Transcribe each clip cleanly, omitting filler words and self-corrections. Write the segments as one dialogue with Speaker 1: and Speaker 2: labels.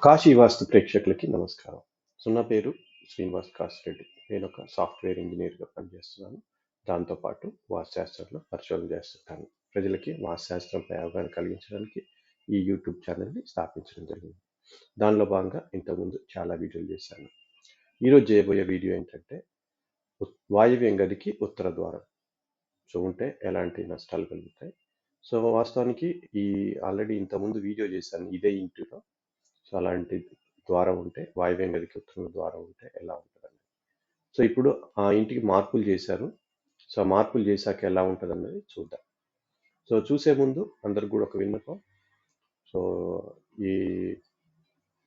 Speaker 1: కాశీ వాస్తు ప్రేక్షకులకి నమస్కారం. నా పేరు శ్రీనివాస్ కాసిరెడ్డి. నేను ఒక సాఫ్ట్వేర్ ఇంజనీర్గా పనిచేస్తున్నాను. దాంతోపాటు వాస్తుశాస్త్రంలో పరిశోధన చేస్తుంటాను. ప్రజలకి వాస్తుశాస్త్రంపై అవగాహన కలిగించడానికి ఈ యూట్యూబ్ ఛానల్ని స్థాపించడం జరిగింది. దానిలో భాగంగా ఇంతకుముందు చాలా వీడియోలు చేశాను. ఈరోజు చేయబోయే వీడియో ఏంటంటే వాయవ్యం గదికి ఉత్తర ద్వారం ఉంటే ఎలాంటి నష్టాలు కలుగుతాయి. వాస్తవానికి ఆల్రెడీ ఇంతకుముందు వీడియో చేశాను ఇదే ఇంటిలో. అలాంటి ద్వారం ఉంటే వాయువ్యం గదికి ఉత్తరం ద్వారం ఉంటే ఎలా ఉంటుందండి. ఇప్పుడు ఆ ఇంటికి మార్పులు చేశారు. మార్పులు చేశాక ఎలా ఉంటుంది అన్నది చూద్దాం. చూసే ముందు అందరికి కూడా ఒక విన్నపం. ఈ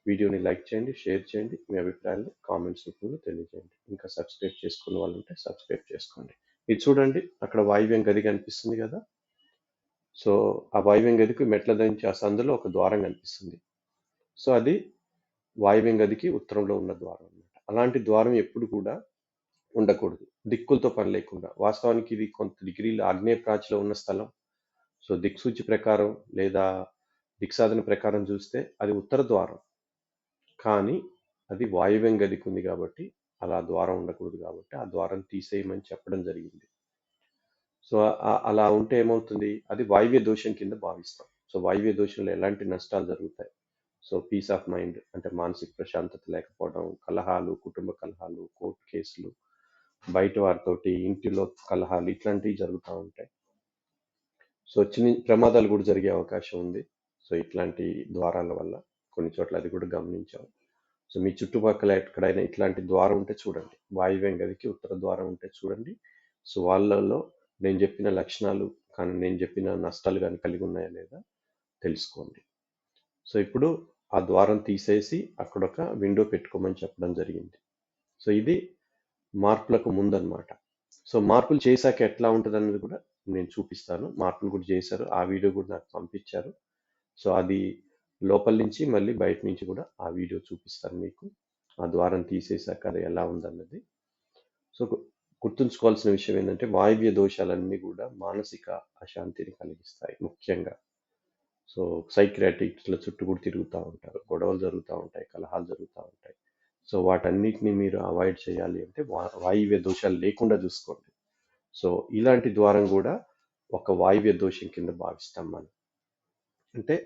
Speaker 1: వీడియోని లైక్ చేయండి, షేర్ చేయండి, మీ అభిప్రాయాలు కామెంట్స్ రూపంలో తెలియజేయండి. ఇంకా సబ్స్క్రైబ్ చేసుకున్న వాళ్ళు ఉంటే సబ్స్క్రైబ్ చేసుకోండి. ఇది చూడండి, అక్కడ వాయువ్యం గది కనిపిస్తుంది కదా. ఆ వాయువ్యం గదికి మెట్ల దించి ఆ సందులో ఒక ద్వారం కనిపిస్తుంది. అది వాయువ్యం గదికి ఉత్తరంలో ఉన్న ద్వారం అన్నమాట. అలాంటి ద్వారం ఎప్పుడు కూడా ఉండకూడదు, దిక్కులతో పని లేకుండా. వాస్తవానికి ఇది కొంత డిగ్రీల ఆగ్నేయ ప్రాచిలో ఉన్న స్థలం. దిక్సూచి ప్రకారం లేదా దిక్సాధన ప్రకారం చూస్తే అది ఉత్తర ద్వారం, కానీ అది వాయువ్యం గదికి ఉంది కాబట్టి అలా ద్వారం ఉండకూడదు. కాబట్టి ఆ ద్వారం తీసేయమని చెప్పడం జరిగింది. అలా ఉంటే ఏమవుతుంది, అది వాయువ్య దోషం కింద భావిస్తాం. వాయువ్య దోషంలో ఎలాంటి నష్టాలు జరుగుతాయి. పీస్ ఆఫ్ మైండ్ అంటే మానసిక ప్రశాంతత లేకపోవడం, కలహాలు, కుటుంబ కలహాలు, కోర్టు కేసులు, బయట వారితోటి ఇంటిలో కలహాలు, ఇట్లాంటివి జరుగుతూ ఉంటాయి. చిన్న ప్రమాదాలు కూడా జరిగే అవకాశం ఉంది. ఇట్లాంటి ద్వారాల వల్ల కొన్ని చోట్ల అది కూడా గమనించాం. మీ చుట్టుపక్కల ఎక్కడైనా ఇట్లాంటి ద్వారం ఉంటే చూడండి, వాయువ్యం గదికి ఉత్తర ద్వారం ఉంటే చూడండి. వాళ్ళలో నేను చెప్పిన లక్షణాలు కానీ నేను చెప్పిన నష్టాలు కానీ కలిగి ఉన్నాయా లేదా తెలుసుకోండి. ఇప్పుడు ఆ ద్వారం తీసేసి అక్కడ ఒక విండో పెట్టుకోమని చెప్పడం జరిగింది. ఇది మార్పులకు ముందన్నమాట. మార్పులు చేశాక ఎట్లా ఉంటుంది అన్నది కూడా నేను చూపిస్తాను. మార్పులు కూడా చేశారు, ఆ వీడియో కూడా నాకు పంపించారు. అది లోపల నుంచి మళ్ళీ బయట నుంచి కూడా ఆ వీడియో చూపిస్తాను మీకు. ఆ ద్వారం తీసేశాక అది ఎలా ఉందన్నది. గుర్తుంచుకోవాల్సిన విషయం ఏంటంటే వాయువ్య దోషాలన్నీ కూడా మానసిక అశాంతిని కలిగిస్తాయి. ముఖ్యంగా సైక్రాటిక్స్ల చుట్టూ కూడా తిరుగుతూ ఉంటారు, గొడవలు జరుగుతూ ఉంటాయి, కలహాలు జరుగుతూ ఉంటాయి. వాటన్నిటిని మీరు అవాయిడ్ చేయాలి అంటే వాయువ్య దోషాలు లేకుండా చూసుకోండి. ఇలాంటి ద్వారం కూడా ఒక వాయువ్య దోషం కింద భావిస్తాం మనం. అంటే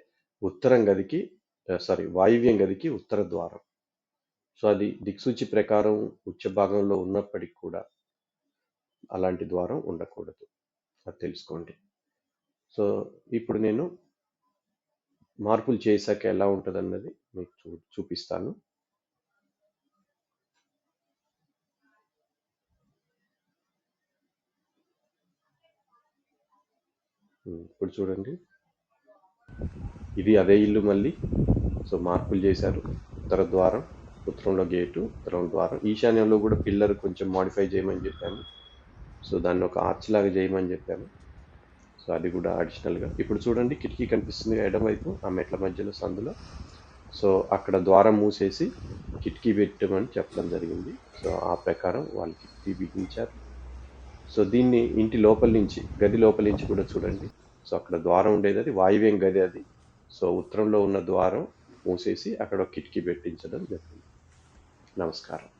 Speaker 1: ఉత్తరం గదికి వాయువ్యం గదికి ఉత్తర ద్వారం. అది దిక్సూచి ప్రకారం ఉచ్చ భాగంలో ఉన్నప్పటికీ కూడా అలాంటి ద్వారం ఉండకూడదు, అది తెలుసుకోండి. ఇప్పుడు నేను మార్పులు చేశాక ఎలా ఉంటుంది అన్నది మీకు చూపిస్తాను. ఇప్పుడు చూడండి, ఇది అదే ఇల్లు మళ్ళీ. మార్పులు చేశారు. ఉత్తర ద్వారం, ఉత్తరంలో గేటు, ఉత్తరం ద్వారం. ఈశాన్యంలో కూడా పిల్లర్ కొంచెం మాడిఫై చేయమని చెప్పాను. దాన్ని ఒక ఆర్చ్ లాగా చేయమని చెప్పాను. అది కూడా అడిషనల్గా. ఇప్పుడు చూడండి, కిటికీ కనిపిస్తుంది ఎడమవైపు ఆ మెట్ల మధ్యలో సందులో. అక్కడ ద్వారం మూసేసి కిటికీ పెట్టమని చెప్పడం జరిగింది. ఆ ప్రకారం వాళ్ళు కిటికీ బిగించారు. దీన్ని ఇంటి లోపల నుంచి, గది లోపల నుంచి కూడా చూడండి. అక్కడ ద్వారం ఉండేది అది వాయువ్యం గది అది. ఉత్తరంలో ఉన్న ద్వారం మూసేసి అక్కడ కిటికీ పెట్టించడం జరిగింది. నమస్కారం.